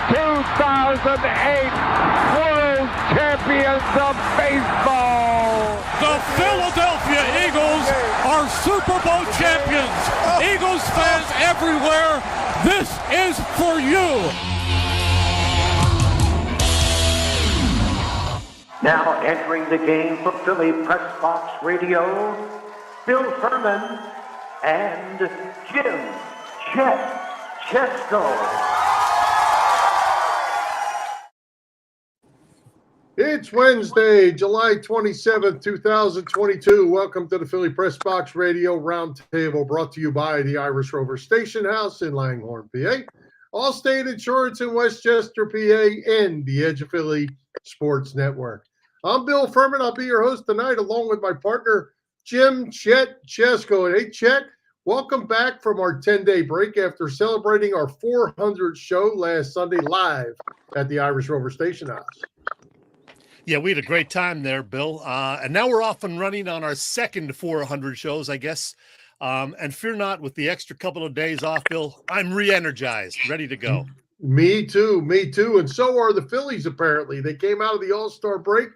2008 World Champions of Baseball. The Philadelphia Eagles are Super Bowl champions. Eagles fans everywhere, this is for you. Now entering the game for Philly Pressbox Radio, Bill Furman and Jim Chet Chesko. It's Wednesday, July 27th, 2022. Welcome to the Philly Pressbox Radio Roundtable, brought to you by the Irish Rover Station House in Langhorne, PA, Allstate Insurance in Westchester, PA, and the Edge of Philly Sports Network. I'm Bill Furman. I'll be your host tonight, along with my partner, Jim Chet Chesko. And hey, Chet, welcome back from our 10-day break after celebrating our 400th show last Sunday live at the Irish Rover Station House. Yeah, we had a great time there, Bill. And now we're off and running on our second 400 shows, I guess. And fear not, with the extra couple of days off, Bill, I'm re-energized, ready to go. Me too. And so are the Phillies, apparently. They came out of the All-Star break,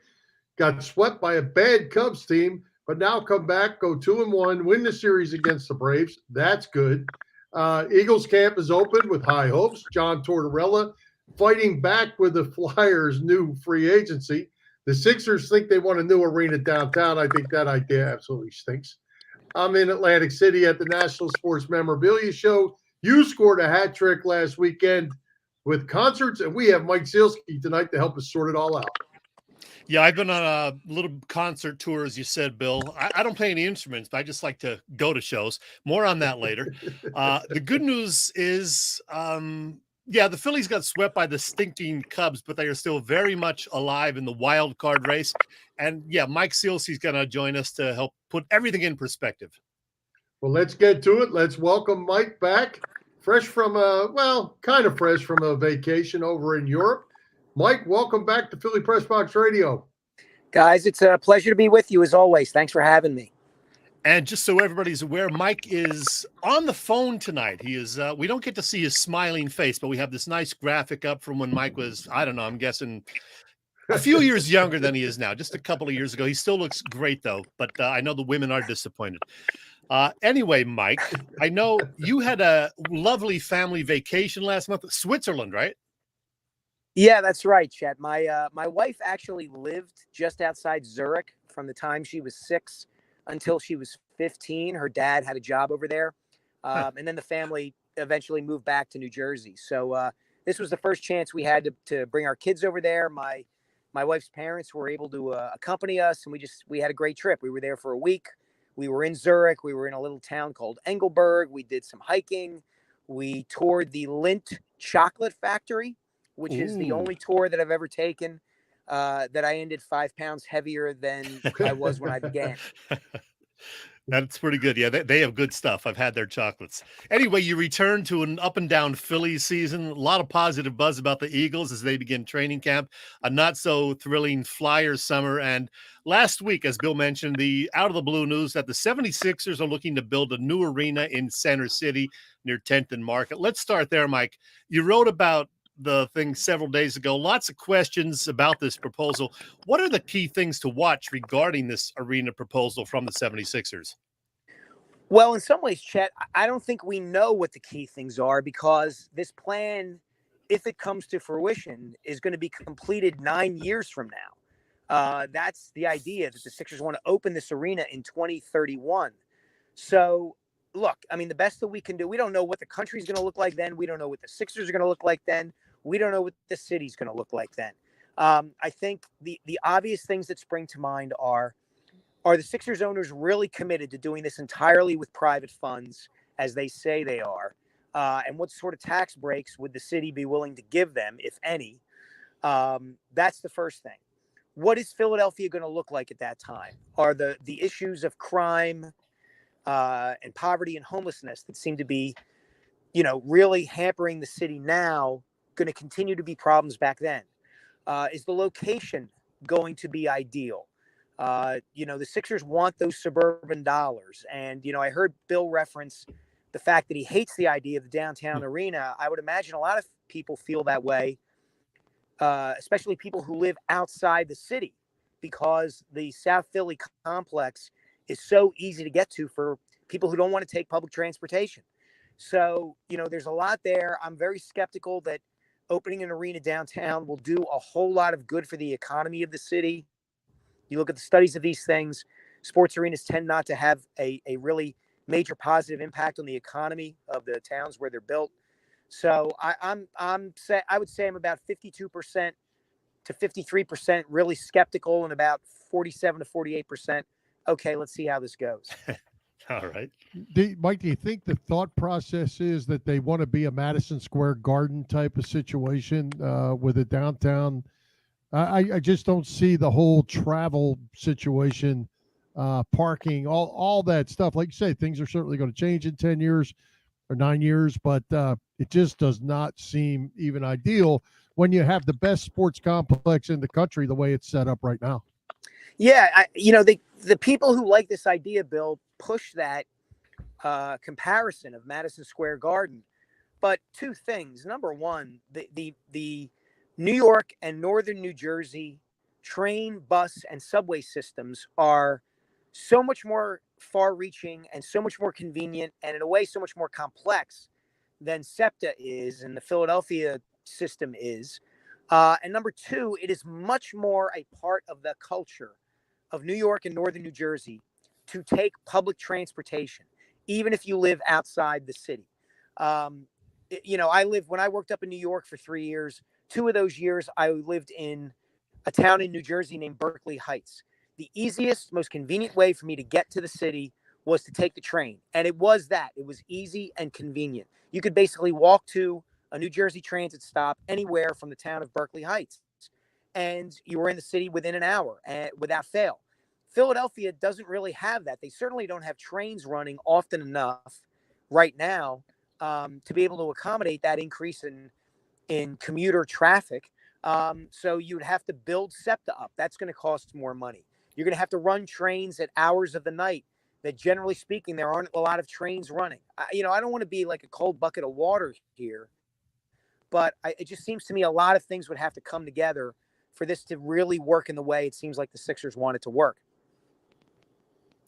got swept by a bad Cubs team, but now come back, go 2-1, win the series against the Braves. That's good. Eagles camp is open with high hopes. John Tortorella fighting back with the Flyers' new free agency. The Sixers think they want a new arena downtown. I think that idea absolutely stinks. I'm in Atlantic City at the National Sports Memorabilia Show. You scored a hat trick last weekend with concerts, and we have Mike Sielski tonight to help us sort it all out. Yeah, I've been on a little concert tour, as you said, Bill. I don't play any instruments, but I just like to go to shows. More on that later. The good news is, the Phillies got swept by the stinking Cubs, but they are still very much alive in the wild card race. And, yeah, Mike Sielski is going to join us to help put everything in perspective. Well, let's get to it. Let's welcome Mike back, fresh from a vacation over in Europe. Mike, welcome back to Philly Pressbox Radio. Guys, it's a pleasure to be with you as always. Thanks for having me. And just so everybody's aware, Mike is on the phone tonight. He is. We don't get to see his smiling face, but we have this nice graphic up from when Mike was, I don't know, I'm guessing a few years younger than he is now, just a couple of years ago. He still looks great, though, but I know the women are disappointed. Anyway, Mike, I know you had a lovely family vacation last month, Switzerland, right? Yeah, that's right, Chet. My wife actually lived just outside Zurich from the time she was 6 until she was 15. Her dad had a job over there. And then the family eventually moved back to New Jersey. So this was the first chance we had to bring our kids over there. My wife's parents were able to accompany us, and we had a great trip. We were there for a week. We were in Zurich. We were in a little town called Engelberg. We did some hiking. We toured the Lindt chocolate factory, which is the only tour that I've ever taken that I ended 5 pounds heavier than I was when I began. That's pretty good. Yeah, they have good stuff. I've had their chocolates. Anyway, you return to an up and down Phillies season. A lot of positive buzz about the Eagles as they begin training camp. A not so thrilling Flyers summer. And last week, as Bill mentioned, the out of the blue news that the 76ers are looking to build a new arena in Center City near 10th and Market. Let's start there, Mike. You wrote about the thing several days ago. Lots of questions about this proposal. What are the key things to watch regarding this arena proposal from the 76ers? Well, in some ways, Chet, I don't think we know what the key things are, because this plan, if it comes to fruition, is going to be completed 9 years from now. That's the idea, that the Sixers want to open this arena in 2031. So, look, I mean, the best that we can do, we don't know what the country's going to look like then. We don't know what the Sixers are going to look like then. We don't know what the city's going to look like then. I think the obvious things that spring to mind are the Sixers owners really committed to doing this entirely with private funds, as they say they are? And what sort of tax breaks would the city be willing to give them, if any? That's the first thing. What is Philadelphia going to look like at that time? Are the issues of crime and poverty and homelessness that seem to be, really hampering the city now going to continue to be problems back then? Is the location going to be ideal? The Sixers want those suburban dollars. And, I heard Bill reference the fact that he hates the idea of the downtown arena. I would imagine a lot of people feel that way, especially people who live outside the city, because the South Philly complex is so easy to get to for people who don't want to take public transportation. So, there's a lot there. I'm very skeptical that opening an arena downtown will do a whole lot of good for the economy of the city. You look at the studies of these things, sports arenas tend not to have a really major positive impact on the economy of the towns where they're built. So I would say I'm about 52% to 53% really skeptical, and about 47 to 48%. Okay, let's see how this goes. All right. Mike, do you think the thought process is that they want to be a Madison Square Garden type of situation with a downtown? I just don't see the whole travel situation, parking, all that stuff. Like you say, things are certainly going to change in 10 years or 9 years, but it just does not seem even ideal when you have the best sports complex in the country the way it's set up right now. Yeah, the people who like this idea, Bill, push that comparison of Madison Square Garden. But two things. Number one, the New York and Northern New Jersey train, bus, and subway systems are so much more far-reaching and so much more convenient, and in a way so much more complex than SEPTA is and the Philadelphia system is. And number two, it is much more a part of the culture of New York and Northern New Jersey to take public transportation, even if you live outside the city. When I worked up in New York for 3 years, 2 of those years I lived in a town in New Jersey named Berkeley Heights. The easiest, most convenient way for me to get to the city was to take the train. And it was easy and convenient. You could basically walk to a New Jersey transit stop anywhere from the town of Berkeley Heights, and you were in the city within an hour without fail. Philadelphia doesn't really have that. They certainly don't have trains running often enough right now to be able to accommodate that increase in commuter traffic. So you would have to build SEPTA up. That's going to cost more money. You're going to have to run trains at hours of the night that, generally speaking, there aren't a lot of trains running. I don't want to be like a cold bucket of water here, but it just seems to me a lot of things would have to come together for this to really work in the way it seems like the Sixers want it to work.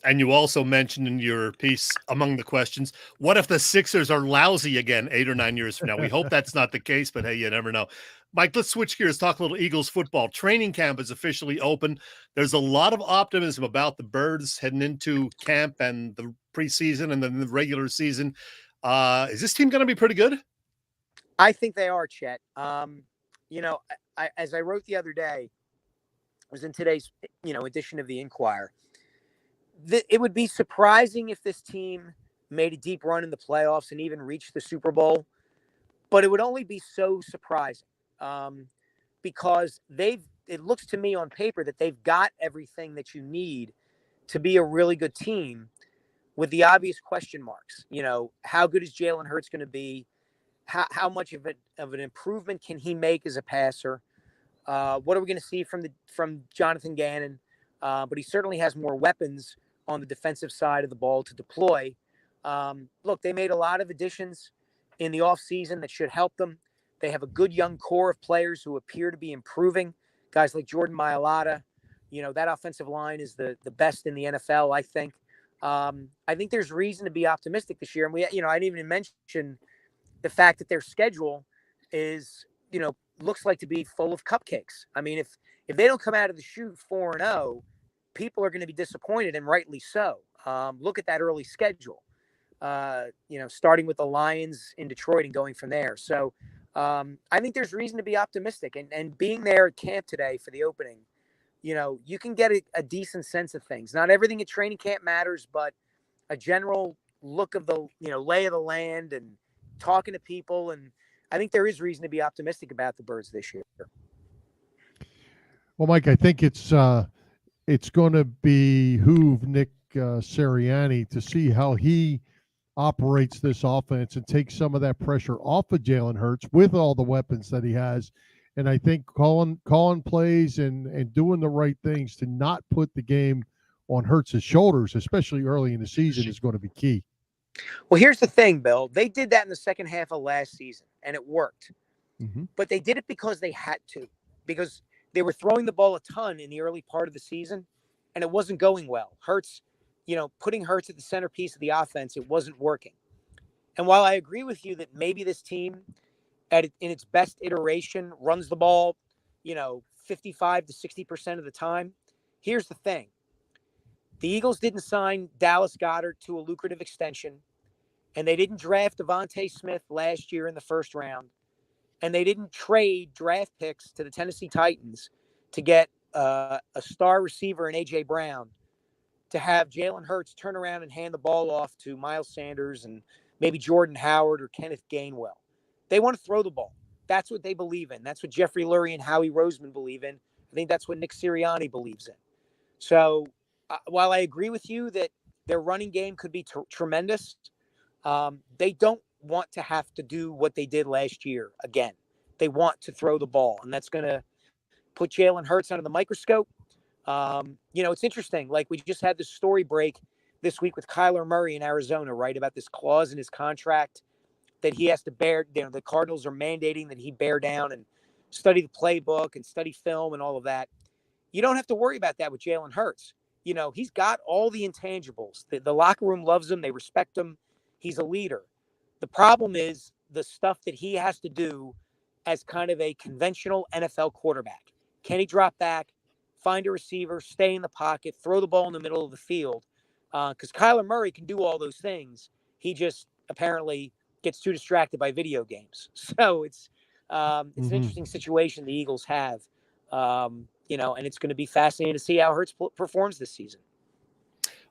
And you also mentioned in your piece, among the questions, what if the Sixers are lousy again 8 or 9 years from now? We hope that's not the case, but hey, you never know. Mike, let's switch gears, talk a little Eagles football. Training camp is officially open. There's a lot of optimism about the Birds heading into camp and the preseason and then the regular season. Is this team going to be pretty good? I think they are, Chet. As I wrote the other day, it was in today's, edition of the Inquirer. It would be surprising if this team made a deep run in the playoffs and even reached the Super Bowl, but it would only be so surprising because it looks to me on paper that they've got everything that you need to be a really good team, with the obvious question marks. How good is Jalen Hurts going to be? How much of an improvement can he make as a passer? What are we going to see from Jonathan Gannon? But he certainly has more weapons on the defensive side of the ball to deploy. Look, they made a lot of additions in the offseason that should help them. They have a good young core of players who appear to be improving. Guys like Jordan Mailata. That offensive line is the best in the NFL, I think. I think there's reason to be optimistic this year. And I didn't even mention the fact that their schedule is, looks like to be full of cupcakes. I mean, if they don't come out of the chute 4-0, people are going to be disappointed, and rightly so. Look at that early schedule, starting with the Lions in Detroit and going from there. So I think there's reason to be optimistic. And being there at camp today for the opening, you can get a decent sense of things. Not everything at training camp matters, but a general look of the, lay of the land and talking to people. And I think there is reason to be optimistic about the Birds this year. Well, Mike, I think it's going to behoove Nick Sirianni to see how he operates this offense and takes some of that pressure off of Jalen Hurts with all the weapons that he has. And I think calling plays and doing the right things to not put the game on Hurts' shoulders, especially early in the season, is going to be key. Well, here's the thing, Bill. They did that in the second half of last season, and it worked. but they did it because they had to, because they were throwing the ball a ton in the early part of the season, and it wasn't going well. Hurts, putting Hurts at the centerpiece of the offense, it wasn't working. And while I agree with you that maybe this team, in its best iteration, runs the ball, 55 to 60% of the time, here's the thing. The Eagles didn't sign Dallas Goedert to a lucrative extension, and they didn't draft Devontae Smith last year in the first round, and they didn't trade draft picks to the Tennessee Titans to get a star receiver in A.J. Brown, to have Jalen Hurts turn around and hand the ball off to Miles Sanders and maybe Jordan Howard or Kenneth Gainwell. They want to throw the ball. That's what they believe in. That's what Jeffrey Lurie and Howie Roseman believe in. I think that's what Nick Sirianni believes in. So while I agree with you that their running game could be tremendous, they don't want to have to do what they did last year again. They want to throw the ball, and that's going to put Jalen Hurts under the microscope. It's interesting. Like, we just had this story break this week with Kyler Murray in Arizona, right, about this clause in his contract that he has to bear. The Cardinals are mandating that he bear down and study the playbook and study film and all of that. You don't have to worry about that with Jalen Hurts. He's got all the intangibles. The locker room loves him. They respect him. He's a leader. The problem is the stuff that he has to do as kind of a conventional NFL quarterback. Can he drop back, find a receiver, stay in the pocket, throw the ball in the middle of the field? Because Kyler Murray can do all those things. He just apparently gets too distracted by video games. So it's an interesting situation the Eagles have, and it's going to be fascinating to see how Hurts performs this season.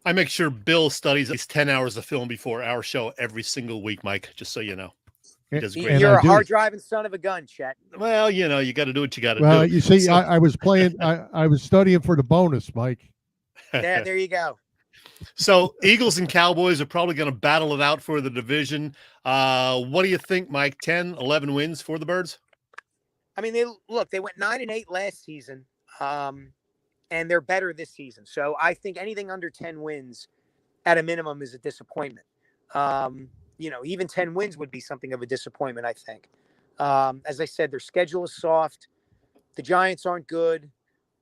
I make sure Bill studies at least 10 hours of film before our show every single week, Mike, just so you know. He does great. You're a hard-driving son of a gun, Chet. Well, you got to do what you got to do. Well, you see, I was playing, I was studying for the bonus, Mike. There you go. So Eagles and Cowboys are probably going to battle it out for the division. What do you think, Mike? 10, 11 wins for the Birds? I mean, they went 9-8 last season, and they're better this season. So I think anything under 10 wins at a minimum is a disappointment. Even 10 wins would be something of a disappointment, I think. As I said, their schedule is soft. The Giants aren't good.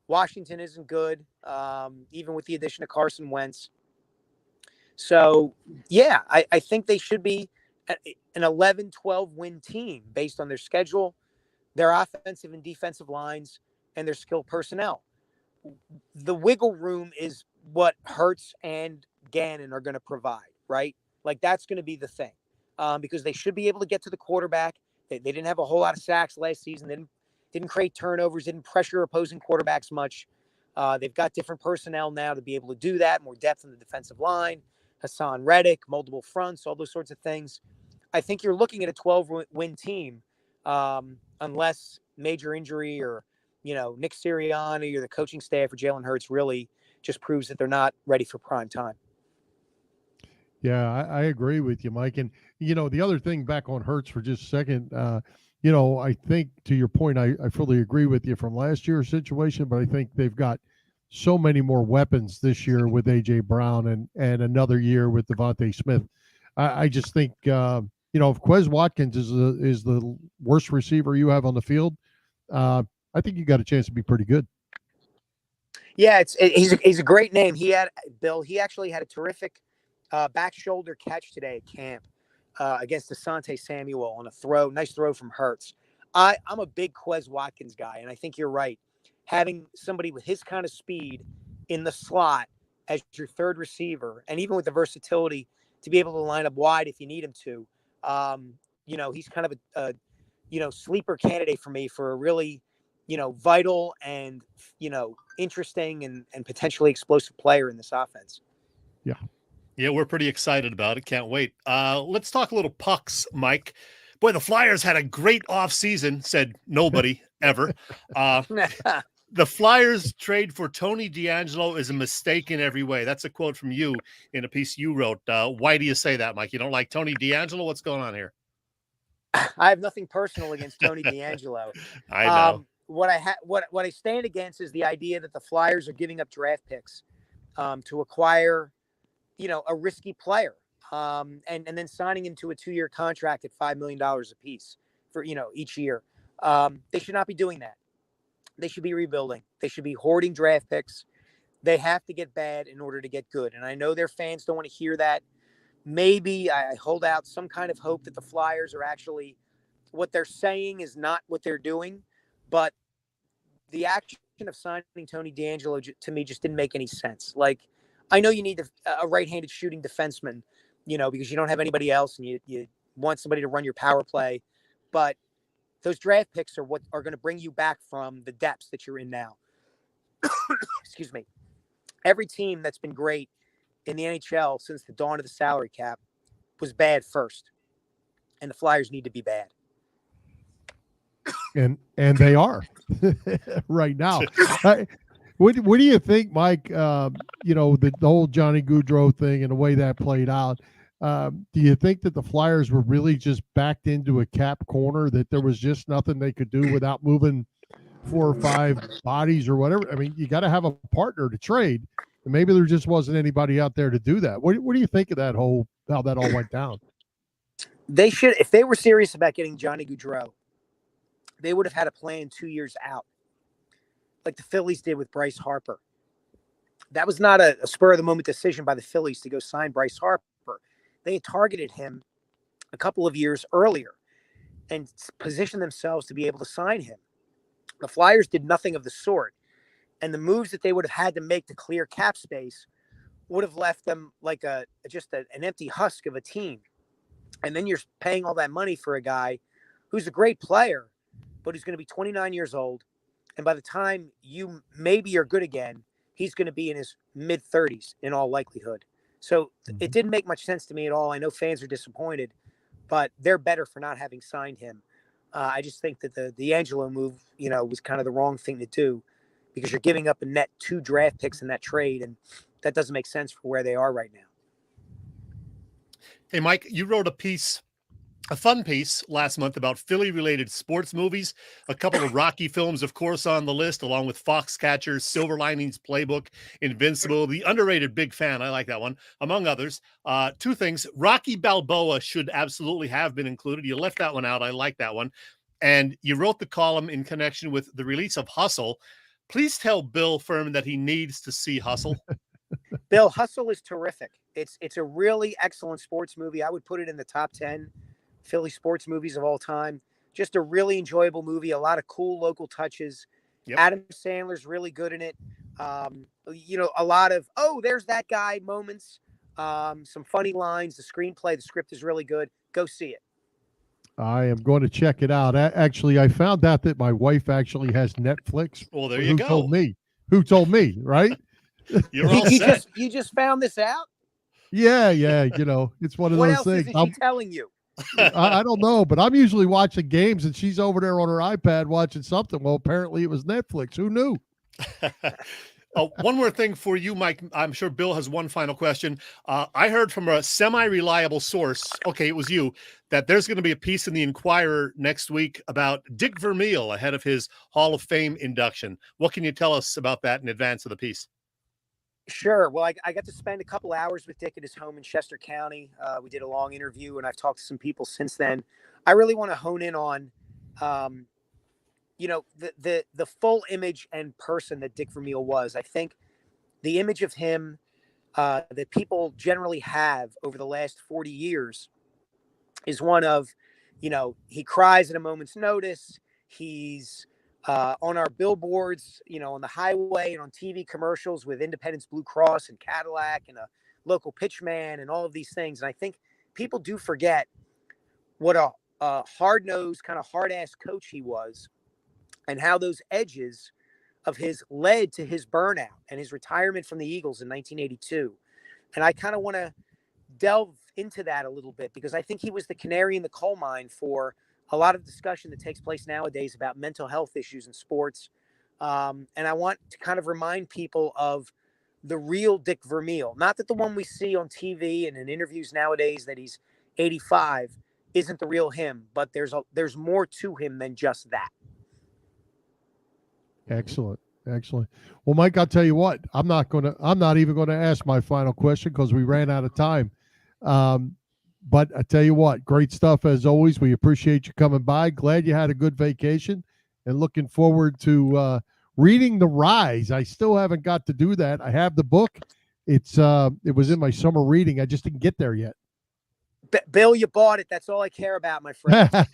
Washington isn't good, even with the addition of Carson Wentz. So, yeah, I think they should be an 11-12 win team based on their schedule, their offensive and defensive lines, and their skilled personnel. The wiggle room is what Hurts and Gannon are going to provide, right? Like, that's going to be the thing, because they should be able to get to the quarterback. They didn't have a whole lot of sacks last season. Didn't create turnovers, didn't pressure opposing quarterbacks much. They've got different personnel now to be able to do that, more depth in the defensive line, Hassan Reddick, multiple fronts, all those sorts of things. I think you're looking at a 12-win team, unless major injury or, Nick Sirianni or the coaching staff or Jalen Hurts really just proves that they're not ready for prime time. Yeah, I agree with you, Mike. And, the other thing, back on Hurts for just a second, I think, to your point, I fully agree with you from last year's situation, but I think they've got so many more weapons this year with A.J. Brown and another year with Devontae Smith. I just think, if Quez Watkins is the worst receiver you have on the field, I think you got a chance to be pretty good. Yeah, he's a great name. He actually had a terrific back shoulder catch today at camp against Asante Samuel on a nice throw from Hurts. I'm a big Quez Watkins guy, and I think you're right. Having somebody with his kind of speed in the slot as your third receiver, and even with the versatility to be able to line up wide if you need him to, he's kind of a sleeper candidate for me for a really, vital and, interesting and potentially explosive player in this offense. Yeah. Yeah, we're pretty excited about it. Can't wait. Let's talk a little pucks, Mike. Boy, the Flyers had a great offseason, said nobody ever. The Flyers trade for Tony DeAngelo is a mistake in every way. That's a quote from you in a piece you wrote. Why do you say that, Mike? You don't like Tony DeAngelo? What's going on here? I have nothing personal against Tony DeAngelo. I know. What I stand against is the idea that the Flyers are giving up draft picks to acquire, a risky player, and then signing him to a 2-year contract at $5 million a piece for, each year. They should not be doing that. They should be rebuilding. They should be hoarding draft picks. They have to get bad in order to get good. And I know their fans don't want to hear that. Maybe I hold out some kind of hope that the Flyers are actually, what they're saying is not what they're doing. But the action of signing Tony DeAngelo to me just didn't make any sense. Like, I know you need a right-handed shooting defenseman, because you don't have anybody else and you want somebody to run your power play. But those draft picks are what are going to bring you back from the depths that you're in now. Excuse me. Every team that's been great in the NHL since the dawn of the salary cap was bad first. And the Flyers need to be bad. And they are right now. What do you think, Mike? The whole Johnny Gaudreau thing and the way that played out. Do you think that the Flyers were really just backed into a cap corner, that there was just nothing they could do without moving 4 or 5 bodies or whatever? I mean, you got to have a partner to trade, and maybe there just wasn't anybody out there to do that. What do you think of how that all went down? They should, if they were serious about getting Johnny Gaudreau, they would have had a plan 2 years out, like the Phillies did with Bryce Harper. That was not a spur-of-the-moment decision by the Phillies to go sign Bryce Harper. They had targeted him a couple of years earlier and positioned themselves to be able to sign him. The Flyers did nothing of the sort. And the moves that they would have had to make to clear cap space would have left them like an empty husk of a team. And then you're paying all that money for a guy who's a great player, but who's going to be 29 years old. And by the time you maybe are good again, he's going to be in his mid-30s in all likelihood. So it didn't make much sense to me at all. I know fans are disappointed, but they're better for not having signed him. I just think that the DeAngelo move, was kind of the wrong thing to do, because you're giving up a net 2 draft picks in that trade, and that doesn't make sense for where they are right now. Hey, Mike, you wrote a fun piece last month about Philly-related sports movies. A couple of Rocky films, of course, on the list, along with Foxcatcher, Silver Linings Playbook, Invincible, The Underrated Big Fan. I like that one, among others. 2 things. Rocky Balboa should absolutely have been included. You left that one out. I like that one. And you wrote the column in connection with the release of Hustle. Please tell Bill Furman that he needs to see Hustle. Bill, Hustle is terrific. It's a really excellent sports movie. I would put it in the top 10 Philly sports movies of all time. Just a really enjoyable movie. A lot of cool local touches. Yep. Adam Sandler's really good in it. A lot of, there's that guy moments. Some funny lines. The screenplay, the script is really good. Go see it. I am going to check it out. Actually, I found out that my wife actually has Netflix. Well, there you go. Who told me, right? You're all set. You just found this out? Yeah. It's one of what those else things. Isn't she telling you? I don't know, but I'm usually watching games and she's over there on her iPad watching something. Well, apparently it was Netflix. Who knew? One more thing for you, Mike. I'm sure Bill has one final question. I heard from a semi-reliable source, okay, it was you, that there's going to be a piece in the Inquirer next week about Dick Vermeil ahead of his Hall of Fame induction. What can you tell us about that in advance of the piece? Sure. Well, I got to spend a couple hours with Dick at his home in Chester County. We did a long interview, and I've talked to some people since then. I really want to hone in on, the full image and person that Dick Vermeil was. I think the image of him that people generally have over the last 40 years is one of, he cries at a moment's notice. He's on our billboards, on the highway and on TV commercials with Independence Blue Cross and Cadillac and a local pitchman and all of these things. And I think people do forget what a hard-nosed, kind of hard-ass coach he was, and how those edges of his led to his burnout and his retirement from the Eagles in 1982. And I kind of want to delve into that a little bit, because I think he was the canary in the coal mine for a lot of discussion that takes place nowadays about mental health issues in sports. And I want to kind of remind people of the real Dick Vermeil, not that the one we see on TV and in interviews nowadays that he's 85 isn't the real him, but there's more to him than just that. Excellent. Well, Mike, I'll tell you what, I'm not even going to ask my final question because we ran out of time. But I tell you what, great stuff as always. We appreciate you coming by. Glad you had a good vacation, and looking forward to reading The Rise. I still haven't got to do that. I have the book. It was in my summer reading. I just didn't get there yet. Bill, you bought it. That's all I care about, my friend.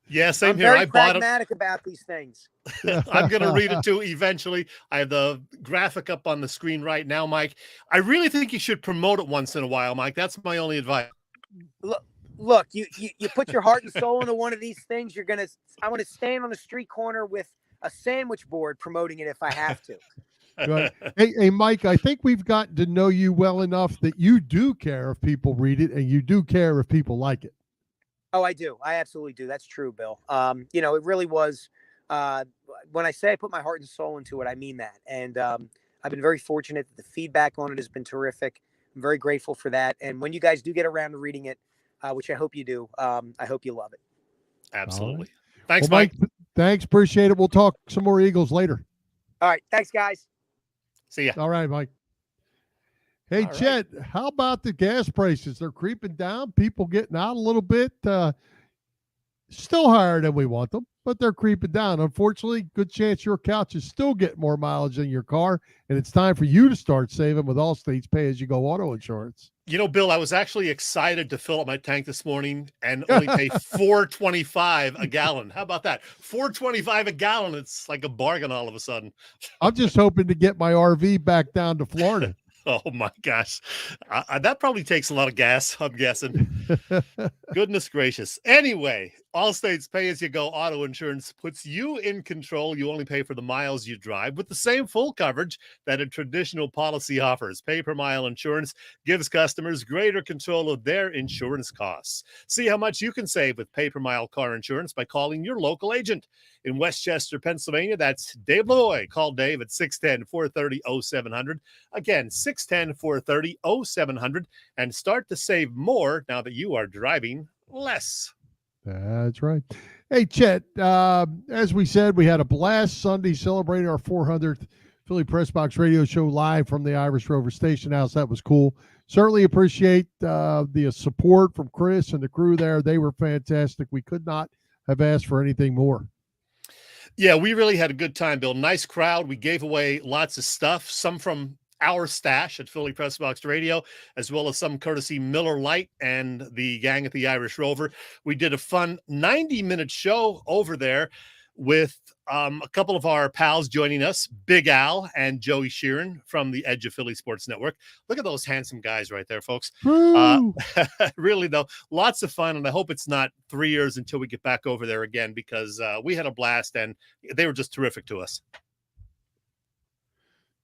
Yeah, same I'm here. very I bought it. pragmatic about these things. I'm going to read it too eventually. I have the graphic up on the screen right now, Mike. I really think you should promote it once in a while, Mike. That's my only advice. Look, you put your heart and soul into one of these things. I want to stand on a street corner with a sandwich board promoting it if I have to. Right. Hey, Mike, I think we've gotten to know you well enough that you do care if people read it, and you do care if people like it. Oh, I do. I absolutely do. That's true, Bill. It really was, when I say I put my heart and soul into it, I mean that. And I've been very fortunate that the feedback on it has been terrific. I'm very grateful for that. And when you guys do get around to reading it, which I hope you do, I hope you love it. Absolutely. Right. Thanks, well, Mike. Thanks. Appreciate it. We'll talk some more Eagles later. All right. Thanks, guys. See ya. All right, Mike. Hey, All Chet, how about the gas prices? They're creeping down. People getting out a little bit. Still higher than we want them, but they're creeping down. Unfortunately, good chance your couch is still getting more mileage than your car, and it's time for you to start saving with Allstate's pay-as-you-go auto insurance. You know, Bill, I was actually excited to fill up my tank this morning and only pay $4.25 a gallon. How about that? $4.25 a gallon. It's like a bargain all of a sudden. I'm just hoping to get my RV back down to Florida. Oh my gosh. That probably takes a lot of gas, I'm guessing. Goodness gracious. Anyway, Allstate's pay-as-you-go auto insurance puts you in control. You only pay for the miles you drive with the same full coverage that a traditional policy offers. Pay-per-mile insurance gives customers greater control of their insurance costs. See how much you can save with pay-per-mile car insurance by calling your local agent. In Westchester, Pennsylvania, that's Dave Lavoie. Call Dave at 610-430-0700. Again, 610-430-0700, and start to save more now that you are driving less. That's right. Hey, Chet, as we said, we had a blast Sunday celebrating our 400th Philly Pressbox radio show live from the Irish Rover Station House. That was cool. Certainly appreciate the support from Chris and the crew there. They were fantastic. We could not have asked for anything more. Yeah, we really had a good time, Bill. Nice crowd. We gave away lots of stuff, some from our stash at Philly Pressbox Radio, as well as some courtesy Miller Lite and the gang at the Irish Rover. We did a fun 90-minute show over there with a couple of our pals joining us, Big Al and Joey Sheeran from the Edge of Philly Sports Network. Look at those handsome guys right there, folks. Really, though, lots of fun, and I hope it's not 3 years until we get back over there again, because we had a blast, and they were just terrific to us.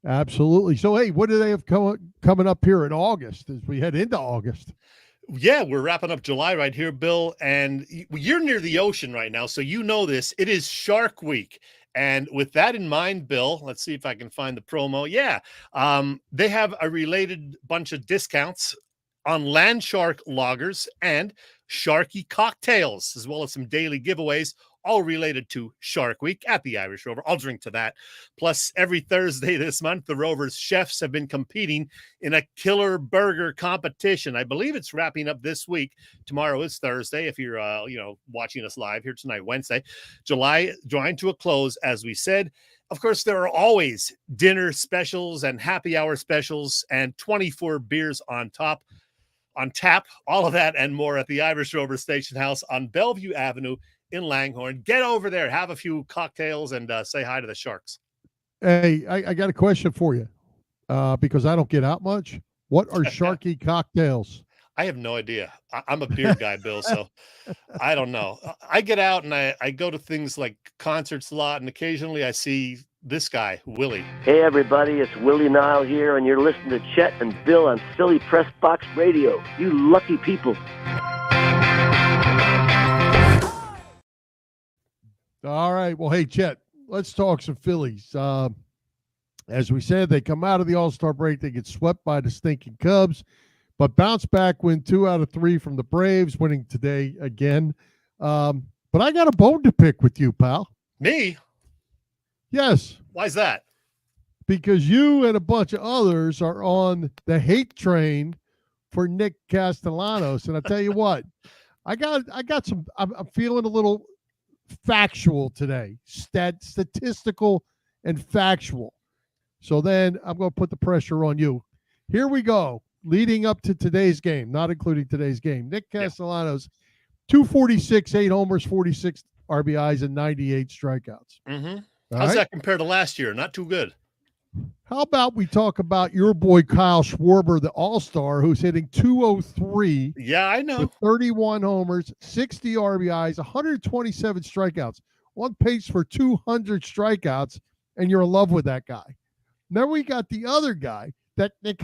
Absolutely. So, hey, what do they have coming up here in August as we head into August? Yeah, we're wrapping up July right here, Bill, and you're near the ocean right now, so you know this. It is Shark Week, and with that in mind, Bill, let's see if I can find the promo. Yeah, they have a related bunch of discounts on land shark lagers and Sharky cocktails, as well as some daily giveaways, all related to Shark Week at the Irish Rover. I'll drink to that. Plus, every Thursday this month, the Rover's chefs have been competing in a killer burger competition. I believe it's wrapping up this week. Tomorrow is Thursday. If you're, watching us live here tonight, Wednesday, July drawing to a close, as we said. Of course, there are always dinner specials and happy hour specials and 24 beers on tap, all of that and more at the Irish Rover Station House on Bellevue Avenue in Langhorne. Get over there, have a few cocktails, and say hi to the Sharks. Hey, I got a question for you because I don't get out much. What are Sharky cocktails? I have no idea. I'm a beer guy, Bill, so I don't know. I get out and I go to things like concerts a lot, and occasionally I see this guy, Willie. Hey, everybody, it's Willie Nile here, and you're listening to Chet and Bill on Philly Pressbox Radio. You lucky people. All right. Well, hey, Chet, let's talk some Phillies. As we said, they come out of the All-Star break. They get swept by the stinking Cubs, but bounce back, win 2 out of 3 from the Braves, winning today again. But I got a bone to pick with you, pal. Me? Yes. Why's that? Because you and a bunch of others are on the hate train for Nick Castellanos. And I tell you what, I got some. I'm feeling a little factual today, statistical and factual. So then I'm going to put the pressure on you. Here we go. Leading up to today's game, not including today's game, Nick Castellanos, 246, 8 homers, 46 RBIs, and 98 strikeouts. Mm-hmm. How's that compared to last year? Not too good. How about we talk about your boy Kyle Schwarber, the All-Star, who's hitting 203. Yeah, I know. With 31 homers, 60 RBIs, 127 strikeouts, on pace for 200 strikeouts, and you're in love with that guy. Then we got the other guy, that Nick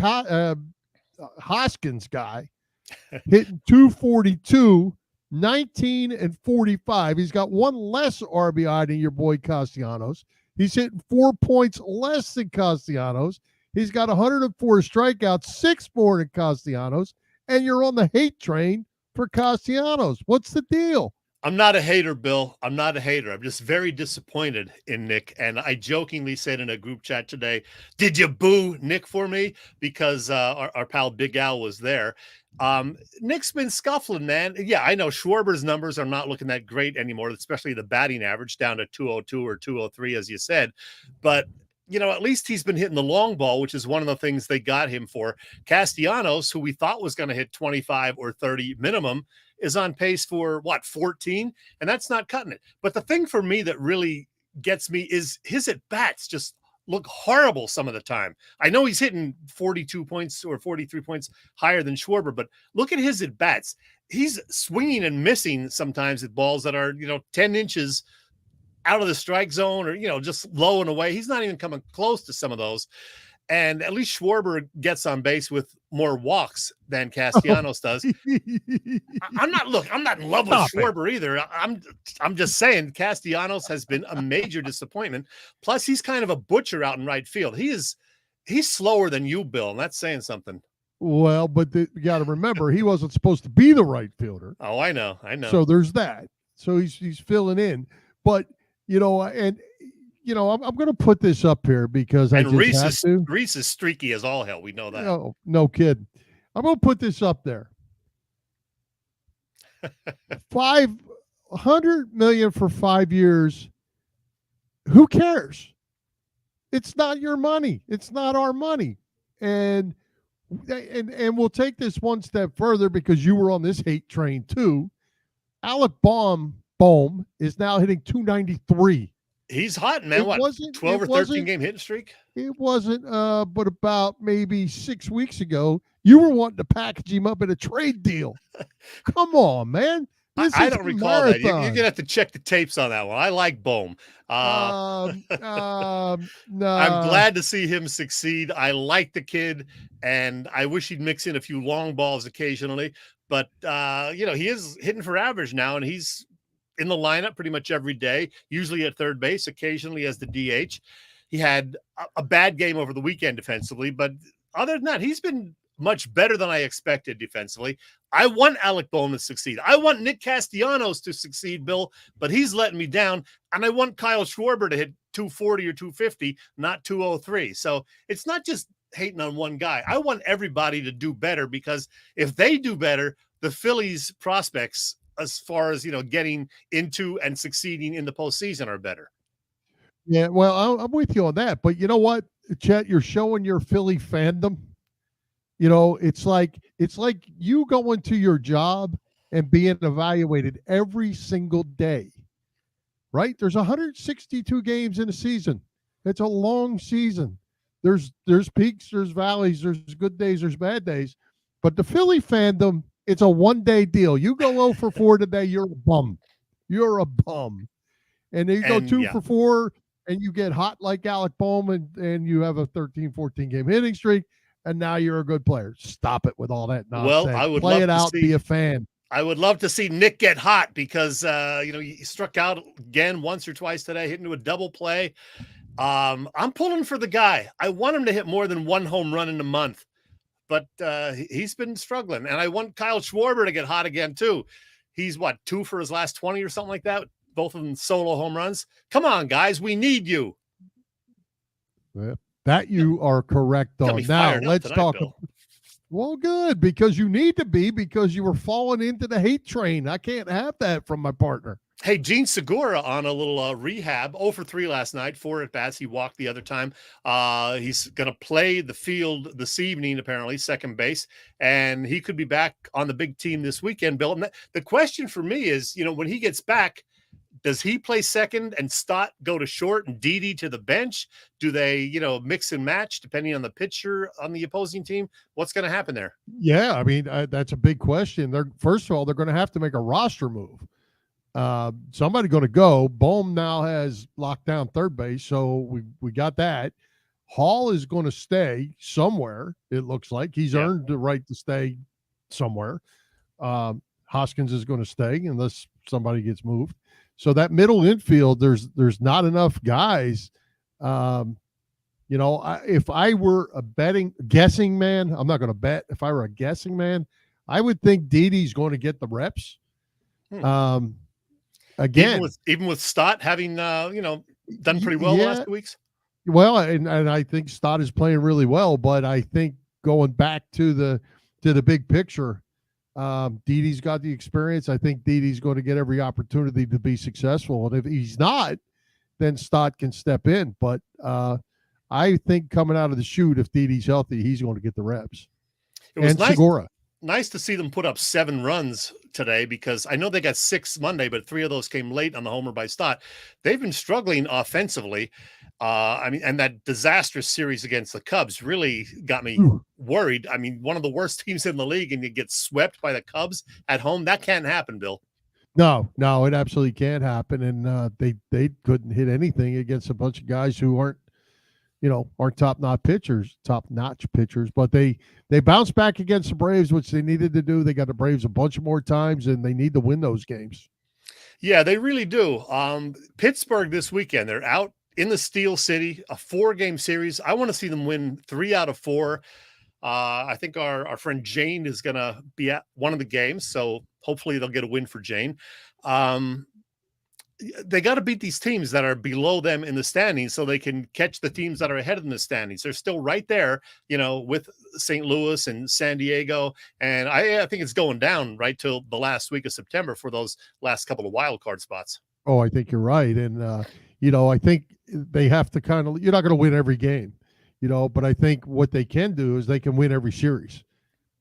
Hoskins guy, hitting 242, 19 and 45. He's got one less RBI than your boy Castellanos. He's hitting 4 points less than Castellanos. He's got 104 strikeouts, 6 more than Castellanos, and you're on the hate train for Castellanos. What's the deal? I'm not a hater, Bill. I'm not a hater. I'm just very disappointed in Nick. And I jokingly said in a group chat today, did you boo Nick for me? Because our pal Big Al was there. Nick's been scuffling, man. Yeah, I know Schwarber's numbers are not looking that great anymore, especially the batting average down to 202 or 203, as you said. But, you know, at least he's been hitting the long ball, which is one of the things they got him for. Castellanos, who we thought was going to hit 25 or 30 minimum, is on pace for, 14? And that's not cutting it. But the thing for me that really gets me is his at-bats just look horrible some of the time. I know he's hitting 42 points or 43 points higher than Schwarber, but look at his at-bats. He's swinging and missing sometimes at balls that are, 10 inches out of the strike zone or, just low and away. He's not even coming close to some of those. And at least Schwarber gets on base with more walks than Castellanos does. I'm not in love with Schwarber either. I'm just saying Castellanos has been a major disappointment. Plus, he's kind of a butcher out in right field. He's slower than you, Bill, and that's saying something. Well, but you got to remember, he wasn't supposed to be the right fielder. Oh, I know. So there's that. So he's filling in. But, I'm going to put this up here because Reese is streaky as all hell. We know that. No kidding. I'm going to put this up there. $500 million for 5 years. Who cares? It's not your money. It's not our money. And we'll take this one step further because you were on this hate train too. Alec Bohm is now hitting 293. He's hot, man. 12 or 13 game hitting streak? It wasn't, but about maybe 6 weeks ago, you were wanting to package him up in a trade deal. Come on, man. I don't recall that. You're going to have to check the tapes on that one. I like Bohm. No. I'm glad to see him succeed. I like the kid, and I wish he'd mix in a few long balls occasionally. But, he is hitting for average now, and he's in the lineup pretty much every day, usually at third base, occasionally as the DH. He had a bad game over the weekend defensively, but other than that, he's been much better than I expected defensively. I want Alec Bohm to succeed. I want Nick Castellanos to succeed, Bill, but he's letting me down. And I want Kyle Schwarber to hit 240 or 250, not 203. So it's not just hating on one guy. I want everybody to do better because if they do better, the Phillies prospects as far as, getting into and succeeding in the postseason are better. Yeah, well, I'm with you on that. But you know what, Chet, you're showing your Philly fandom. It's like you going to your job and being evaluated every single day, right? There's 162 games in a season. It's a long season. There's peaks, there's valleys, there's good days, there's bad days. But the Philly fandom, it's a one-day deal. You go 0 for 4 today, you're a bum. You're a bum. And then you go 2 for 4, and you get hot like Alec Bohm, and you have a 13, 14-game hitting streak, and now you're a good player. Stop it with all that nonsense. Well, I would play love it out, see, be a fan. I would love to see Nick get hot because, he struck out again once or twice today, hit into a double play. I'm pulling for the guy. I want him to hit more than one home run in a month. But he's been struggling. And I want Kyle Schwarber to get hot again, too. He's, 2 for his last 20 or something like that? Both of them solo home runs. Come on, guys. We need you. That you are correct on. Now, let's talk. Well, good, because you need to be, because you were falling into the hate train. I can't have that from my partner. Hey, Gene Segura on a little rehab, 0 for 3 last night, 4 at bats. He walked the other time. He's going to play the field this evening, apparently, second base, and he could be back on the big team this weekend, Bill. And the question for me is, when he gets back, does he play second and Stott go to short and Didi to the bench? Do they, mix and match depending on the pitcher on the opposing team? What's going to happen there? Yeah, I mean, that's a big question. First of all, they're going to have to make a roster move. Somebody going to go. Bohm now has locked down third base, so we got that. Hall is going to stay somewhere. It looks like he's earned the right to stay somewhere. Hoskins is going to stay unless somebody gets moved. So that middle infield, there's not enough guys. If I were a guessing man, I'm not going to bet. If I were a guessing man, I would think Didi's going to get the reps. Again, even with Stott having done pretty well the last 2 weeks. Well, and I think Stott is playing really well, but I think going back to the big picture, Didi's got the experience. I think Didi's going to get every opportunity to be successful, and if he's not, then Stott can step in. But I think coming out of the chute, if Didi's healthy, he's going to get the reps. It was Segura. Nice to see them put up 7 runs today, because I know they got 6 Monday, but 3 of those came late on the homer by Stott. They've been struggling offensively. And that disastrous series against the Cubs really got me worried. I mean, one of the worst teams in the league, and you get swept by the Cubs at home. That can't happen, Bill. No, it absolutely can't happen. And they couldn't hit anything against a bunch of guys who aren't top-notch pitchers, but they bounced back against the Braves, which they needed to do. They got the Braves a bunch more times, and they need to win those games. Yeah, they really do. Pittsburgh this weekend, they're out in the Steel City, a 4-game series. I want to see them win 3 out of 4. I think our friend Jane is going to be at one of the games, so hopefully they'll get a win for Jane. They got to beat these teams that are below them in the standings so they can catch the teams that are ahead of them in the standings. They're still right there, with St. Louis and San Diego. And I think it's going down right till the last week of September for those last couple of wild card spots. Oh, I think you're right. And, I think they have to you're not going to win every game, but I think what they can do is they can win every series.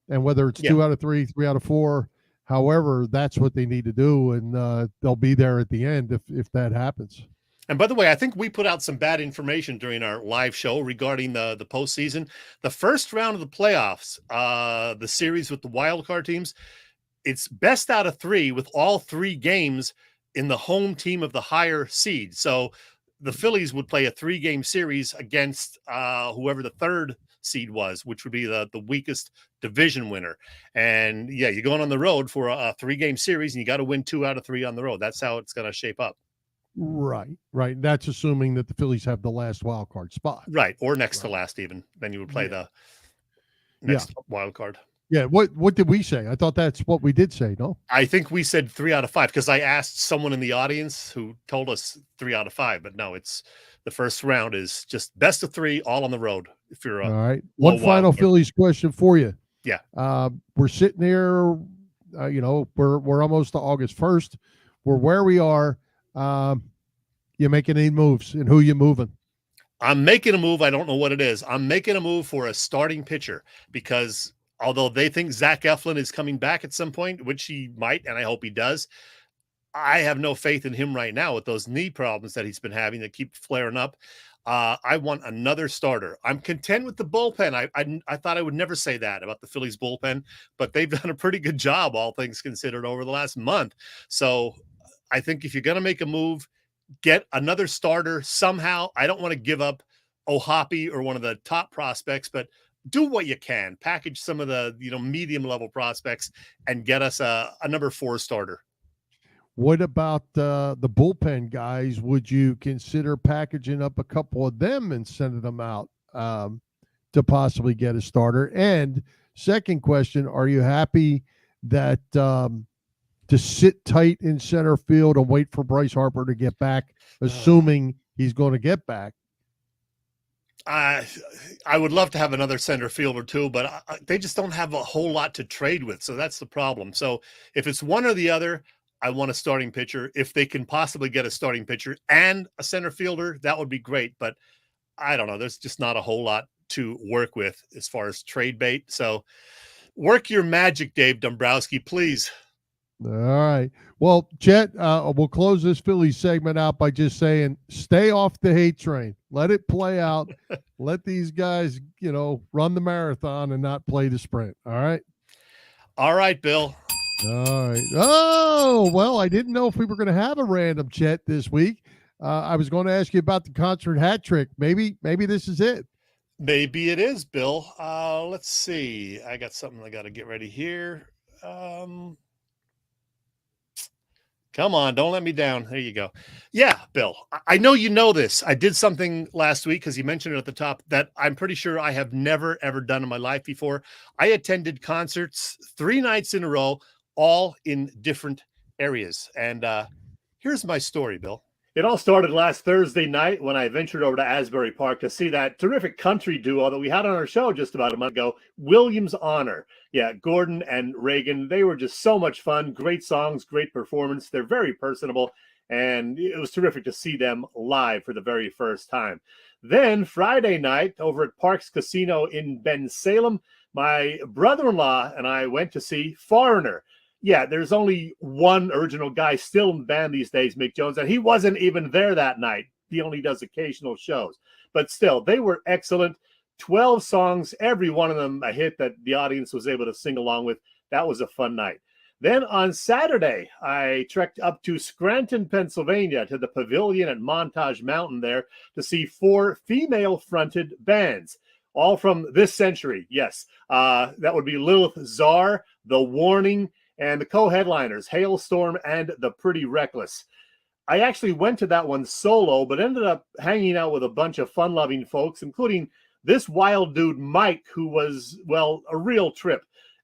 And whether it's 2 out of 3, 3 out of 4, however, that's what they need to do, and they'll be there at the end if that happens. And by the way, I think we put out some bad information during our live show regarding the postseason. The first round of the playoffs, the series with the wild card teams, it's best out of 3 with all 3 games in the home team of the higher seed. So the Phillies would play a 3-game series against whoever the third seed was, which would be the weakest division winner. And you're going on the road for a 3-game series, and you got to win 2 out of 3 on the road. That's how it's going to shape up. Right. That's assuming that the Phillies have the last wild card spot. Right. Or next to last even. Then you would play the next wild card. Yeah. What did we say? I thought that's what we did say, no? I think we said 3 out of 5 because I asked someone in the audience who told us 3 out of 5, but no, it's the first round is just best of 3 all on the road. If you're all right. One final Phillies question for you. Yeah. We're sitting there, we're almost to August 1st. We're where we are. You making any moves, and who you moving? I'm making a move. I don't know what it is. I'm making a move for a starting pitcher because although they think Zach Eflin is coming back at some point, which he might, and I hope he does, I have no faith in him right now with those knee problems that he's been having that keep flaring up. I want another starter. I'm content with the bullpen. I thought I would never say that about the Phillies bullpen, but they've done a pretty good job, all things considered, over the last month. So I think if you're going to make a move, get another starter somehow. I don't want to give up O'Hoppe or one of the top prospects, but do what you can. Package some of the medium level prospects and get us a number 4 starter. What about the bullpen guys? Would you consider packaging up a couple of them and sending them out to possibly get a starter? And second question, are you happy that to sit tight in center field and wait for Bryce Harper to get back, assuming he's going to get back? I would love to have another center fielder too, but they just don't have a whole lot to trade with. So that's the problem. So if it's one or the other, I want a starting pitcher. If they can possibly get a starting pitcher and a center fielder, that would be great. But I don't know. There's just not a whole lot to work with as far as trade bait. So work your magic, Dave Dombrowski, please. All right. Well, Chet, we'll close this Phillies segment out by just saying, stay off the hate train. Let it play out. Let these guys, run the marathon and not play the sprint. All right. All right, Bill. All right. Oh, well, I didn't know if we were going to have a random Chet this week. I was going to ask you about the concert hat trick. Maybe this is it. Maybe it is, Bill. Let's see. I got something I got to get ready here. Come on, don't let me down. There you go. Yeah, Bill, I know you know this. I did something last week because you mentioned it at the top that I'm pretty sure I have never, ever done in my life before. I attended concerts 3 nights in a row, all in different areas. And here's my story, Bill. It all started last Thursday night when I ventured over to Asbury Park to see that terrific country duo that we had on our show just about a month ago, Williams Honor. Yeah, Gordon and Reagan, they were just so much fun. Great songs, great performance. They're very personable, and it was terrific to see them live for the very first time. Then Friday night over at Parks Casino in Bensalem, my brother-in-law and I went to see Foreigner. Yeah, there's only one original guy still in the band these days, Mick Jones, and he wasn't even there that night. He only does occasional shows. But still, they were excellent. 12 songs, every one of them a hit that the audience was able to sing along with. That was a fun night. Then on Saturday, I trekked up to Scranton, Pennsylvania, to the Pavilion at Montage Mountain there to see 4 female-fronted bands, all from this century. Yes, that would be Lilith Czar, The Warning, and the co-headliners, Hailstorm and The Pretty Reckless. I actually went to that one solo, but ended up hanging out with a bunch of fun-loving folks, including this wild dude, Mike, who was, well, a real trip.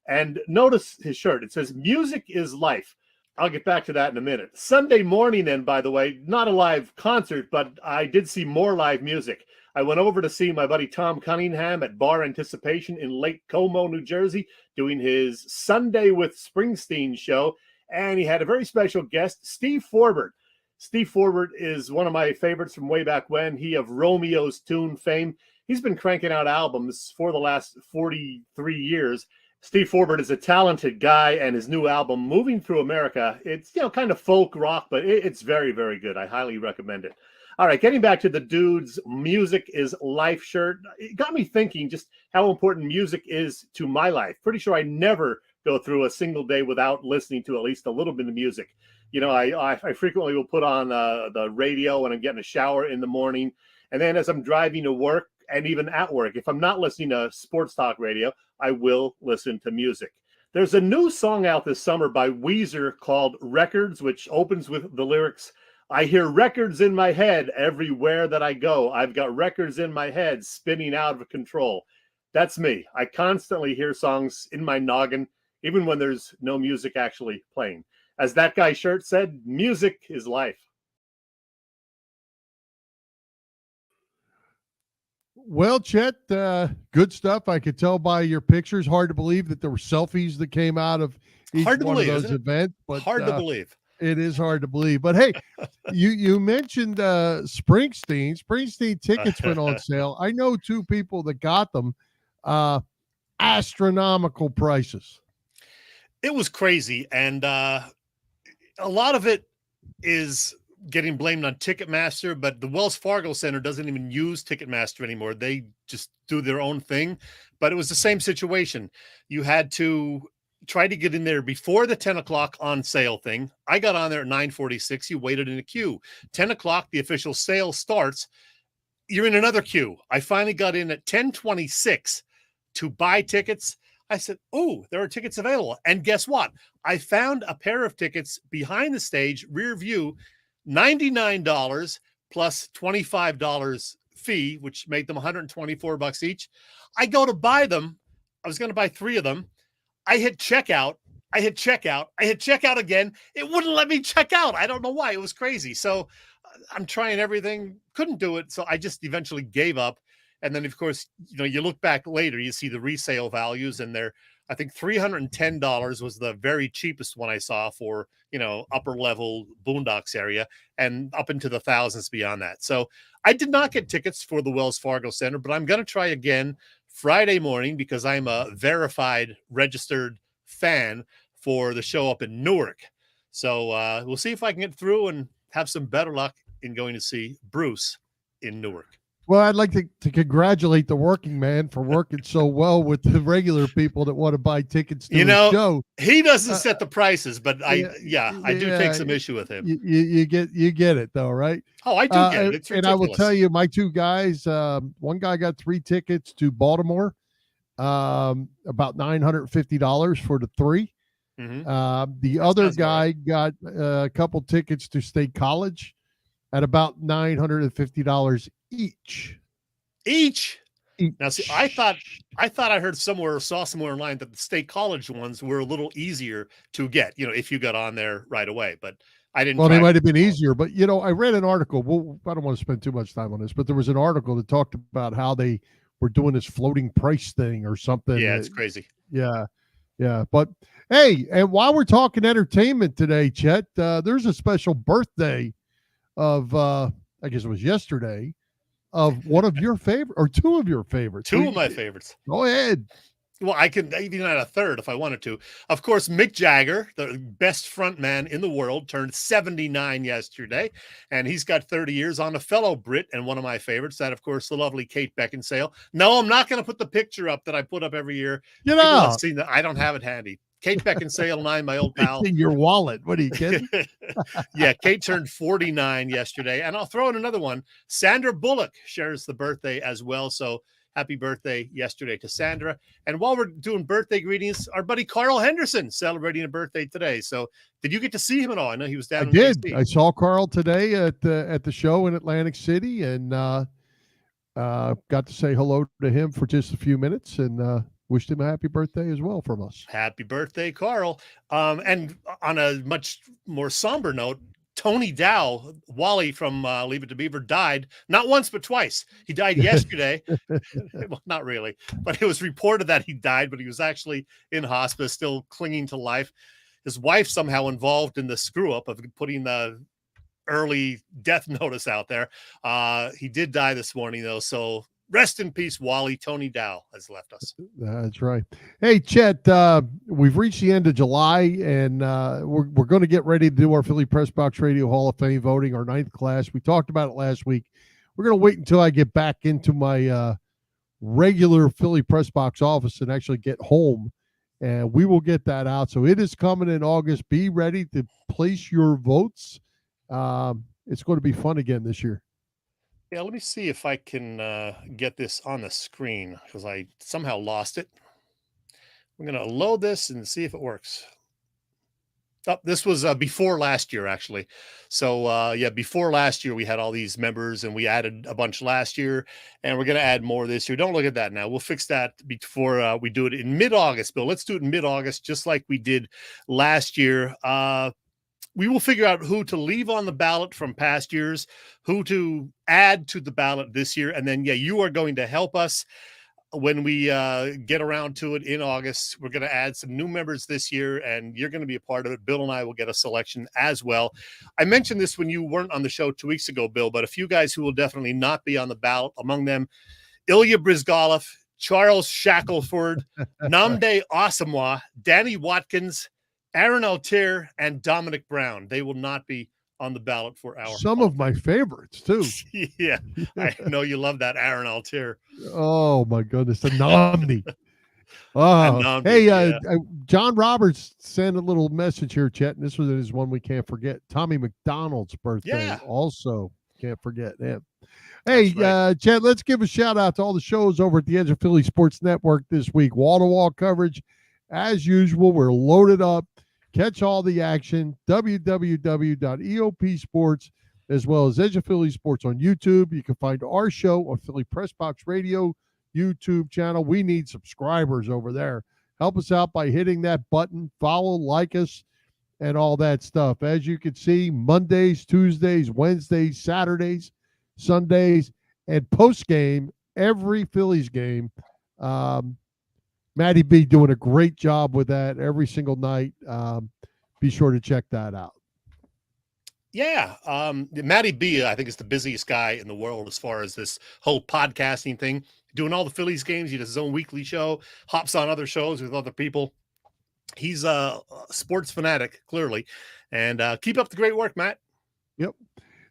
And notice his shirt. It says, "Music is life." I'll get back to that in a minute. Sunday morning, then, by the way, not a live concert, but I did see more live music. I went over to see my buddy Tom Cunningham at Bar Anticipation in Lake Como, New Jersey, doing his Sunday with Springsteen show. And he had a very special guest, Steve Forbert. Steve Forbert is one of my favorites from way back when. He of Romeo's Tune fame. He's been cranking out albums for the last 43 years. Steve Forbert is a talented guy, and his new album, Moving Through America, it's, kind of folk rock, but it's very, very good. I highly recommend it. All right, getting back to the dude's Music is Life shirt, it got me thinking just how important music is to my life. Pretty sure I never go through a single day without listening to at least a little bit of music. I frequently will put on the radio when I'm getting a shower in the morning. And then as I'm driving to work and even at work, if I'm not listening to sports talk radio, I will listen to music. There's a new song out this summer by Weezer called Records, which opens with the lyrics, "I hear records in my head everywhere that I go. I've got records in my head spinning out of control." That's me. I constantly hear songs in my noggin, even when there's no music actually playing. As that guy's shirt said, music is life. Well, Chet, good stuff. I could tell by your pictures. Hard to believe that there were selfies that came out of each one of those events. But hard to believe. It is hard to believe. But hey, you mentioned Springsteen. Springsteen tickets went on sale. I know 2 people that got them. Astronomical prices. It was crazy. And a lot of it is getting blamed on Ticketmaster, but the Wells Fargo Center doesn't even use Ticketmaster anymore. They just do their own thing. But it was the same situation. You had to try to get in there before the 10 o'clock on sale thing. I got on there at 9:46. You waited in a queue. 10 o'clock, the official sale starts. You're in another queue. I finally got in at 10:26 to buy tickets. I said, "Oh, there are tickets available." And guess what? I found a pair of tickets behind the stage, rear view, $99 plus $25 fee, which made them $124 each. I go to buy them. I was going to buy 3 of them. I hit checkout. I hit checkout again. It wouldn't let me check out. I don't know why. It was crazy. So I'm trying everything. Couldn't do it. So I just eventually gave up. And then, of course, you look back later, you see the resale values, and I think $310 was the very cheapest one I saw for, upper level Boondocks area, and up into the thousands beyond that. So I did not get tickets for the Wells Fargo Center, but I'm going to try again Friday morning because I'm a verified, registered fan for the show up in Newark. So we'll see if I can get through and have some better luck in going to see Bruce in Newark. Well, I'd like to congratulate the working man for working so well with the regular people that want to buy tickets to his show. He doesn't set the prices, but I do take some issue with him. You get it though, right? Oh, I do get it. It's ridiculous. And I will tell you, my two guys, one guy got 3 tickets to Baltimore, about $950 for the 3. Mm-hmm. The other guy got a couple tickets to State College at about $950 each. Now, see, I thought I saw somewhere online that the State College ones were a little easier to get, if you got on there right away, but I didn't. Well, they might have been easier, but I read an article. Well, I don't want to spend too much time on this, but there was an article that talked about how they were doing this floating price thing or something. Yeah, it's crazy. Yeah. But hey, and while we're talking entertainment today, Chet, there's a special birthday of I guess it was yesterday, of one of your favorite or two of your favorites. Two of my favorites. Go ahead. Well, I could even add a third if I wanted to. Of course, Mick Jagger, the best front man in the world, turned 79 yesterday, and he's got 30 years on. A fellow Brit and one of my favorites, that, of course, the lovely Kate Beckinsale. No, I'm not going to put the picture up that I put up every year. Seen that. I don't have it handy. Kate Beckinsale and I, my old pal. In your wallet. What are you kidding? Yeah, Kate turned 49 yesterday. And I'll throw in another one. Sandra Bullock shares the birthday as well. So happy birthday yesterday to Sandra. And while we're doing birthday greetings, our buddy Carl Henderson celebrating a birthday today. So did you get to see him at all? I know he was down in DC. I saw Carl today at the show in Atlantic City, and got to say hello to him for just a few minutes, and wished him a happy birthday as well from us. Happy birthday, Carl. And on a much more somber note, Tony Dow, Wally from Leave It to Beaver, died not once but twice. He died yesterday. Well, not really, but it was reported that he died, but he was actually in hospice, still clinging to life. His wife somehow involved in the screw up of putting the early death notice out there. He did die this morning, though, so rest in peace, Wally. Tony Dow has left us. That's right. Hey, Chet, we've reached the end of July, and we're going to get ready to do our Philly Pressbox Radio Hall of Fame voting, our 9th class. We talked about it last week. We're going to wait until I get back into my regular Philly Pressbox office and actually get home, and we will get that out. So it is coming in August. Be ready to place your votes. It's going to be fun again this year. Yeah, let me see if I can get this on the screen because I somehow lost it. I'm going to load this and see if it works. Oh, this was before last year, actually. So, yeah, before last year, we had all these members, and we added a bunch last year, and we're going to add more this year. Don't look at that now. We'll fix that before we do it in mid-August, Bill. Let's do it in mid-August, just like we did last year. We will figure out who to leave on the ballot from past years, who to add to the ballot this year. And then, yeah, you are going to help us when we get around to it in August. We're going to add some new members this year, and you're going to be a part of it. Bill and I will get a selection as well. I mentioned this when you weren't on the show 2 weeks ago, Bill, but a few guys who will definitely not be on the ballot, among them Ilya Bryzgalov, Charles Shackelford, Nnamdi Asomugha, Danny Watkins, Aaron Altier, and Dominic Brown. They will not be on the ballot for our some of my favorites too. Yeah, I know you love that Aaron Altier. Oh my goodness, the nominee. Oh, hey, John Roberts sent a little message here, Chet, and this is one we can't forget. Tommy McDonald's birthday, also can't forget him. Hey, right. Chet, let's give a shout out to all the shows over at the Edge of Philly Sports Network this week. Wall-to-wall coverage, as usual. We're loaded up. Catch all the action, www.eop Sports, as well as Edge of Philly Sports on YouTube. You can find our show on Philly Pressbox Radio YouTube channel. We need subscribers over there. Help us out by hitting that button, follow, like us, and all that stuff. As you can see, Mondays, Tuesdays, Wednesdays, Saturdays, Sundays, and post-game every Phillies game. Matty B doing a great job with that every single night. Be sure to check that out. Yeah. Matty B, I think, is the busiest guy in the world as far as this whole podcasting thing. Doing all the Phillies games. He does his own weekly show, hops on other shows with other people. He's a sports fanatic, clearly. And keep up the great work, Matt. Yep.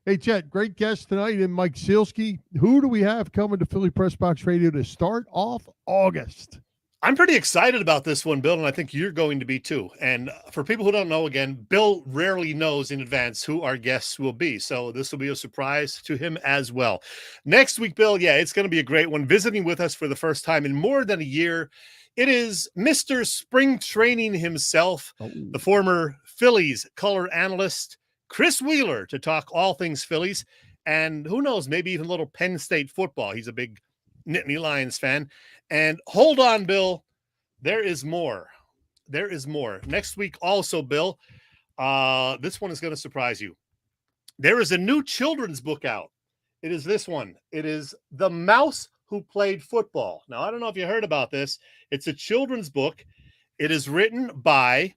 Hey, Chet, great guest tonight in Mike Sielski. Who do we have coming to Philly Press Box Radio to start off August? I'm pretty excited about this one, Bill, and I think you're going to be too. And for people who don't know, again, Bill rarely knows in advance who our guests will be. So this will be a surprise to him as well. Next week, Bill, yeah, it's going to be a great one. Visiting with us for the first time in more than a year, it is Mr. Spring Training himself, the former Phillies color analyst, Chris Wheeler, to talk all things Phillies. And who knows, maybe even a little Penn State football. He's a big Nittany Lions fan. And hold on, Bill, there is more. There is more. Next week also, Bill, this one is going to surprise you. There is a new children's book out. It is this one. It is The Mouse Who Played Football. Now, I don't know if you heard about this. It's a children's book. It is written by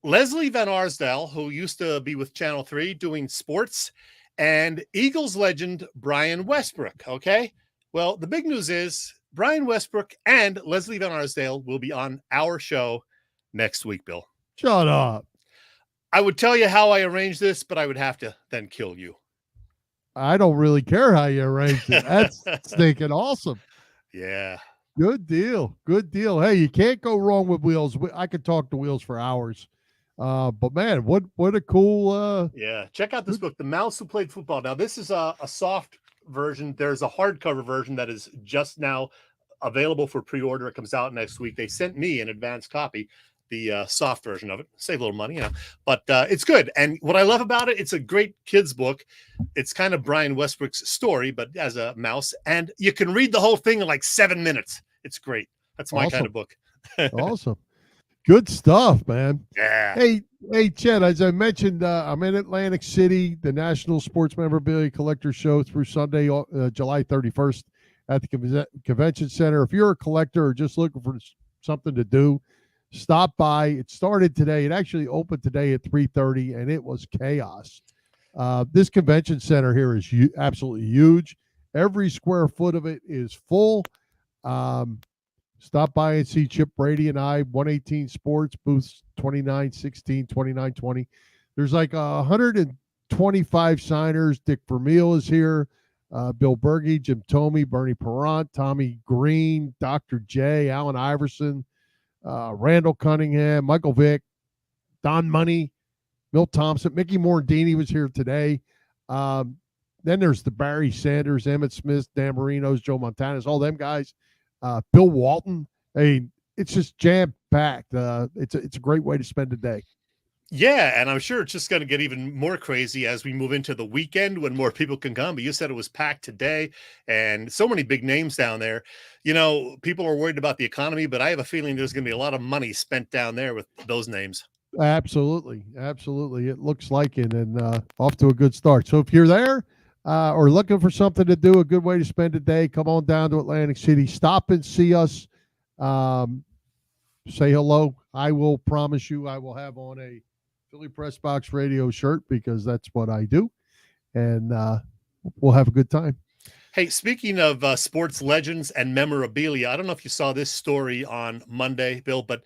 Leslie Van Arsdale, who used to be with Channel 3 doing sports, and Eagles legend Brian Westbrook, okay? Well, the big news is Brian Westbrook and Leslie Van Arsdale will be on our show next week, Bill. Shut up. I would tell you how I arranged this, but I would have to then kill you. I don't really care how you arranged it. That's stinking awesome. Yeah. Good deal. Good deal. Hey, you can't go wrong with Wheels. I could talk to Wheels for hours. But man, what a cool yeah. Check out this book, The Mouse Who Played Football. Now, this is a soft version. There's a hardcover version that is just now available for pre-order. It comes out next week. They sent me an advanced copy, the soft version of it. Save a little money, but it's good. And what I love about it, it's a great kids book. It's kind of Brian Westbrook's story, but as a mouse, and you can read the whole thing in like 7 minutes. It's great. That's my kind of book. Awesome. Good stuff, man. Yeah. Hey, Chet, as I mentioned, I'm in Atlantic City, the National Sports Memorabilia Collector Show through Sunday, July 31st at the Convention Center. If you're a collector or just looking for something to do, stop by. It started today. It actually opened today at 3:30, and it was chaos. This convention center here is absolutely huge. Every square foot of it is full. Stop by and see Chip Brady and I, 118 Sports, booths 2916, 2920. There's like 125 signers. Dick Vermeil is here. Bill Berge, Jim Thome, Bernie Perrant, Tommy Green, Dr. J, Allen Iverson, Randall Cunningham, Michael Vick, Don Money, Milt Thompson, Mickey Morandini was here today. Then there's the Barry Sanders, Emmett Smith, Dan Marino's, Joe Montana's, all them guys. Bill Walton. Hey, it's just jam-packed. It's a great way to spend the day. Yeah, and I'm sure it's just going to get even more crazy as we move into the weekend when more people can come. But you said it was packed today, and so many big names down there. You know, people are worried about the economy, but I have a feeling there's going to be a lot of money spent down there with those names. Absolutely. Absolutely. It looks like it, and off to a good start. So if you're there or looking for something to do, a good way to spend a day, come on down to Atlantic City. Stop and see us. Say hello. I will promise you I will have on a Philly Press Box Radio shirt because that's what I do. And we'll have a good time. Hey, speaking of sports legends and memorabilia, I don't know if you saw this story on Monday, Bill, but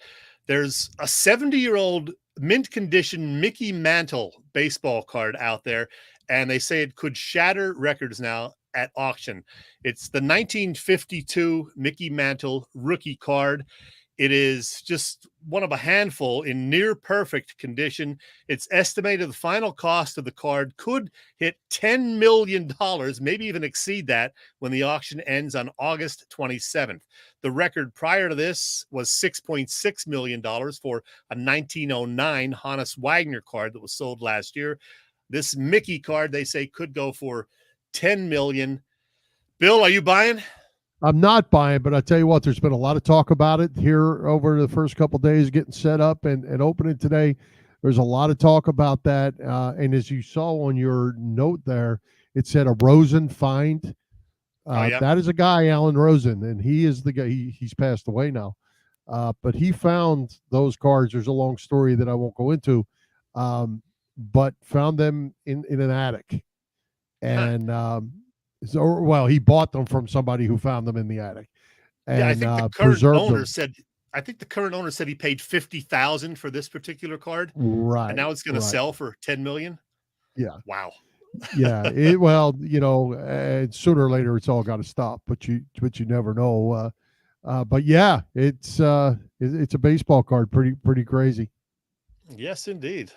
there's a 70-year-old mint condition Mickey Mantle baseball card out there, and they say it could shatter records now at auction. It's the 1952 Mickey Mantle rookie card. It is just one of a handful in near perfect condition. It's estimated the final cost of the card could hit $10 million, maybe even exceed that when the auction ends on August 27th. The record prior to this was $6.6 million for a 1909 Hannes Wagner card that was sold last year. This Mickey card, they say, could go for $10 million. Bill, are you buying? I'm not buying, but I tell you what, there's been a lot of talk about it here over the first couple of days, getting set up and opening today. There's a lot of talk about that. And as you saw on your note there, it said a Rosen find. Yeah. That is a guy, Alan Rosen, and he is the guy. He's passed away now, but he found those cards. There's a long story that I won't go into, but found them in an attic, and he bought them from somebody who found them in the attic, and I think the current owner said. I think the current owner said he paid $50,000 for this particular card, right? And now it's going to sell for $10 million. Yeah. Wow. Yeah. Sooner or later it's all got to stop, but you never know. But yeah, it's a baseball card. Pretty crazy. Yes, indeed.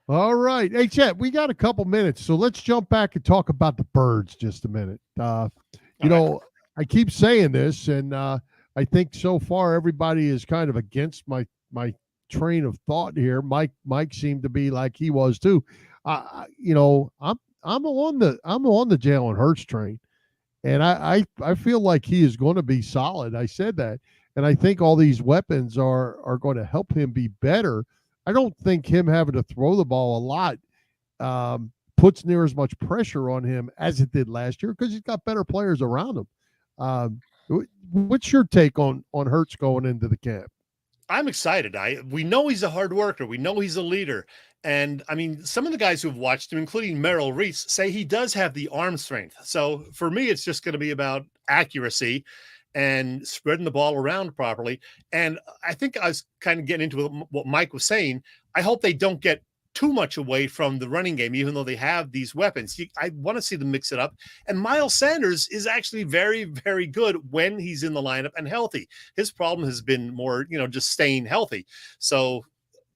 All right. Hey, Chet, we got a couple minutes, so let's jump back and talk about the Birds just a minute. I keep saying this, and I think so far everybody is kind of against my train of thought here. Mike seemed to be like he was too. I'm on the Jalen Hurts train, and I feel like he is going to be solid. I said that, and I think all these weapons are going to help him be better. I don't think him having to throw the ball a lot puts near as much pressure on him as it did last year because he's got better players around him. What's your take on Hurts going into the camp? I'm excited. We know he's a hard worker. We know he's a leader. And I mean, some of the guys who've watched him, including Merrill Reese, say he does have the arm strength. So for me, it's just going to be about accuracy and spreading the ball around properly. And I think I was kind of getting into what Mike was saying. I hope they don't get too much away from the running game, even though they have these weapons. I want to see them mix it up. And Miles Sanders is actually very, very good when he's in the lineup and healthy. His problem has been more, just staying healthy. So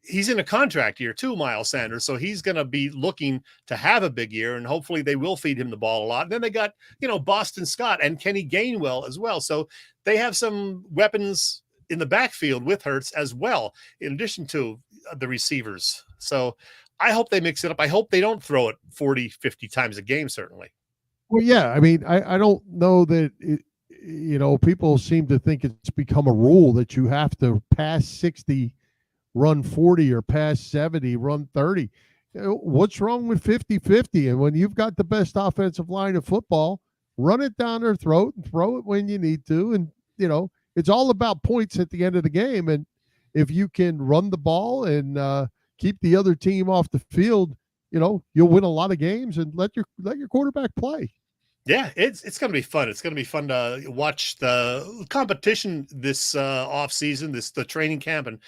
he's in a contract year too, Miles Sanders. So he's going to be looking to have a big year, and hopefully they will feed him the ball a lot. And then they got, Boston Scott and Kenny Gainwell as well. So they have some weapons in the backfield with Hurts as well, in addition to the receivers. So I hope they mix it up. I hope they don't throw it 40, 50 times a game, certainly. Well, yeah. I mean, I don't know that, people seem to think it's become a rule that you have to pass 60, run 40, or pass 70, run 30. What's wrong with 50-50? And when you've got the best offensive line of football, run it down their throat and throw it when you need to. And, it's all about points at the end of the game. And if you can run the ball and keep the other team off the field, you'll win a lot of games and let your quarterback play. Yeah, it's going to be fun. It's going to be fun to watch the competition this offseason, the training camp and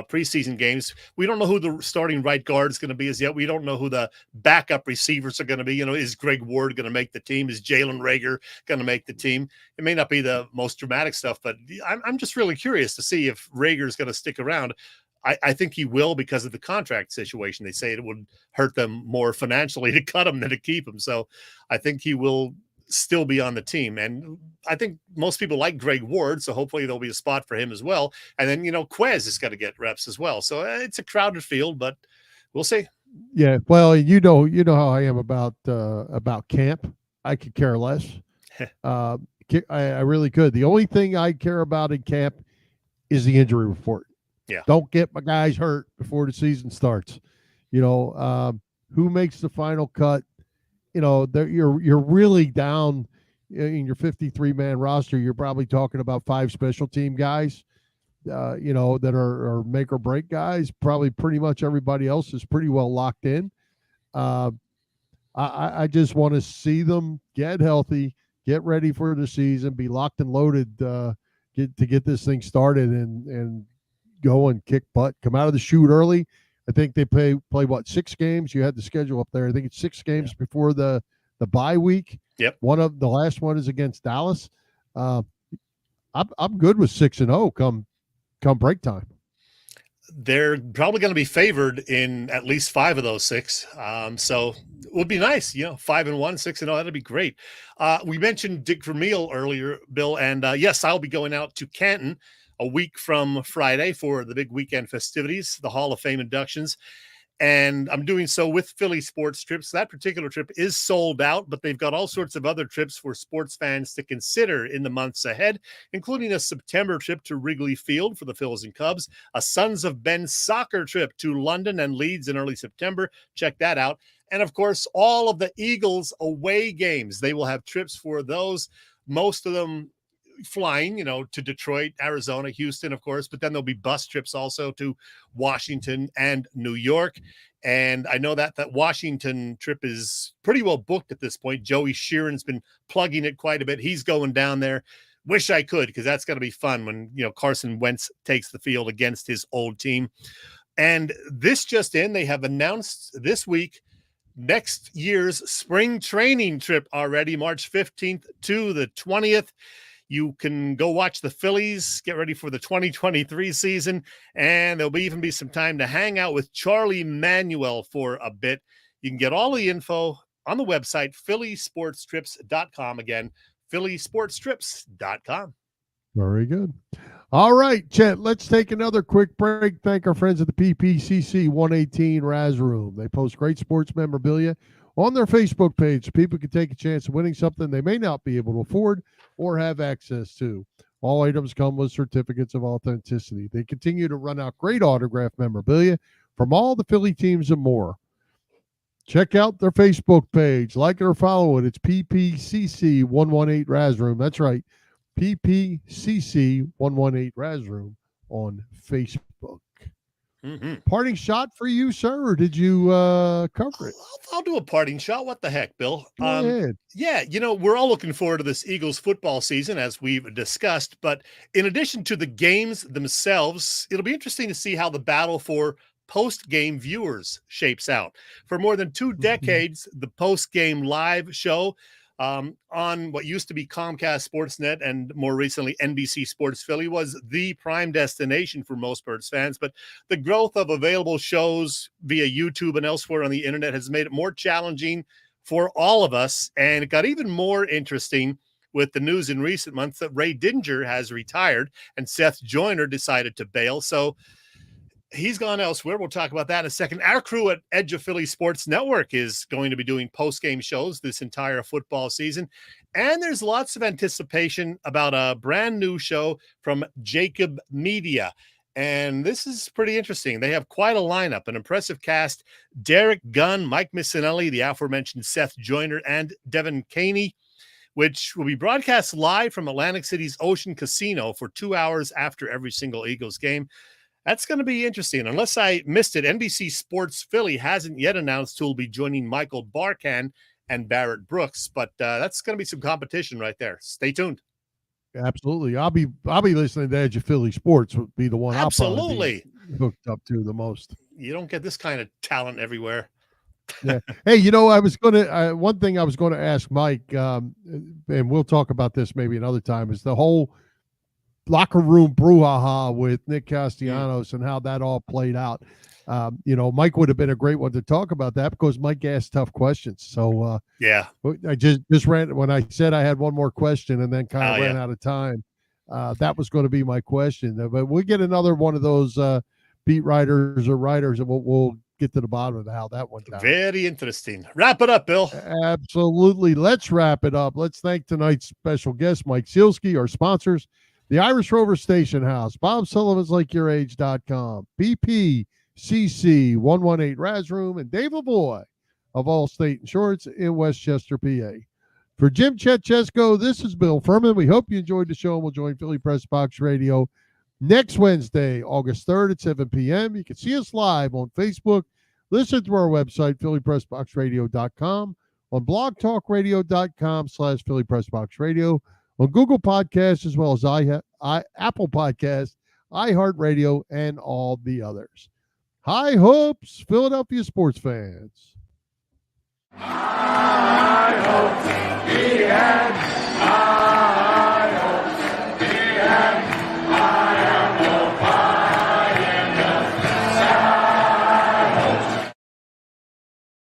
preseason games. We don't know who the starting right guard is going to be as yet. We don't know who the backup receivers are going to be. Is Greg Ward going to make the team? Is Jalen Reagor going to make the team? It may not be the most dramatic stuff, but I'm just really curious to see if Reagor is going to stick around. I think he will because of the contract situation. They say it would hurt them more financially to cut him than to keep him. So I think he will still be on the team. And I think most people like Greg Ward, so hopefully there'll be a spot for him as well. And then, Quez is going to get reps as well. So it's a crowded field, but we'll see. Yeah. Well, you know how I am about camp. I could care less. I really could. The only thing I care about in camp is the injury report. Yeah. Don't get my guys hurt before the season starts. Who makes the final cut? You're really down in your 53-man roster. You're probably talking about 5 special team guys, that are make or break guys. Probably pretty much everybody else is pretty well locked in. I just want to see them get healthy, get ready for the season, be locked and loaded, get this thing started and go and kick butt, come out of the chute early. I think they play 6 games. You had the schedule up there. I think it's 6 games before the bye week. Yep. The last one is against Dallas. I'm good with 6-0 come break time. They're probably going to be favored in at least 5 of those 6. So it would be nice, 5-1, 6-0. That'd be great. We mentioned Dick Vermeil earlier, Bill, and yes, I'll be going out to Canton a week from Friday for the big weekend festivities, the Hall of Fame inductions. And I'm doing so with Philly sports trips. That particular trip is sold out, but they've got all sorts of other trips for sports fans to consider in the months ahead, including a September trip to Wrigley Field for the Phils and Cubs, a Sons of Ben soccer trip to London and Leeds in early September. Check that out. And, of course, all of the Eagles away games. They will have trips for those, most of them flying, to Detroit, Arizona, Houston, of course, but then there'll be bus trips also to Washington and New York. And I know that Washington trip is pretty well booked at this point. Joey Sheeran's been plugging it quite a bit. He's going down there. Wish I could, because that's going to be fun when, Carson Wentz takes the field against his old team. And this just in, they have announced this week next year's spring training trip already, March 15th to the 20th. You can go watch the Phillies, get ready for the 2023 season, and there'll even be some time to hang out with Charlie Manuel for a bit. You can get all the info on the website, phillysportstrips.com. Again, phillysportstrips.com. Very good. All right, Chet, let's take another quick break. Thank our friends at the PPCC 118 Raz Room. They post great sports memorabilia on their Facebook page so people can take a chance of winning something they may not be able to afford or have access to. All items come with certificates of authenticity. They continue to run out great autographed memorabilia from all the Philly teams and more. Check out their Facebook page. Like it or follow it. It's PPCC 118 Raz Room. That's right. PPCC 118 Raz Room on Facebook. Mm-hmm. Parting shot for you, sir, or did you cover it? I'll do a parting shot. What the heck, Bill? Go ahead. Yeah, we're all looking forward to this Eagles football season, as we've discussed. But in addition to the games themselves, it'll be interesting to see how the battle for post-game viewers shapes out. For more than 2 decades, the post-game live show on what used to be Comcast Sportsnet and more recently NBC Sports Philly was the prime destination for most Birds fans. But the growth of available shows via YouTube and elsewhere on the internet has made it more challenging for all of us. And it got even more interesting with the news in recent months that Ray Didinger has retired and Seth Joyner decided to bail. So he's gone elsewhere. We'll talk about that in a second. Our crew at Edge of Philly Sports Network is going to be doing post-game shows this entire football season. And there's lots of anticipation about a brand new show from Jacob Media. And this is pretty interesting. They have quite a lineup, an impressive cast. Derek Gunn, Mike Missinelli, the aforementioned Seth Joyner, and Devin Caney, which will be broadcast live from Atlantic City's Ocean Casino for 2 hours after every single Eagles game. That's going to be interesting. Unless I missed it, NBC Sports Philly hasn't yet announced who will be joining Michael Barkan and Barrett Brooks, but that's going to be some competition right there. Stay tuned. Absolutely. I'll be listening to Edge of Philly Sports. Would be the one Absolutely. I'll probably be hooked up to the most. You don't get this kind of talent everywhere. Yeah. Hey, I was going to one thing I was going to ask Mike, and we'll talk about this maybe another time, is the whole locker room brouhaha with Nick Castellanos and how that all played out. Mike would have been a great one to talk about that because Mike asked tough questions. So yeah, I just ran when I said I had one more question and then kind of ran out of time. That was going to be my question, but we'll get another one of those beat writers or writers, and we'll get to the bottom of how that went down. Very interesting. Wrap it up, Bill. Absolutely. Let's wrap it up. Let's thank tonight's special guest, Mike Sielski, our sponsors. The Irish Rover Station House, Bob Sullivan's LikeYourAge.com, PPCC 118 Raz Room, and Dave LaVoy of Allstate Insurance in Westchester, PA. For Jim Chet Chesko, this is Bill Furman. We hope you enjoyed the show, and we'll join Philly Press Box Radio next Wednesday, August 3rd at 7 p.m. You can see us live on Facebook. Listen to our website, phillypressboxradio.com, on blogtalkradio.com/phillypressboxradio, on Google Podcasts, as well as Apple Podcasts, iHeartRadio, and all the others. High hopes, Philadelphia sports fans. High hopes, we had high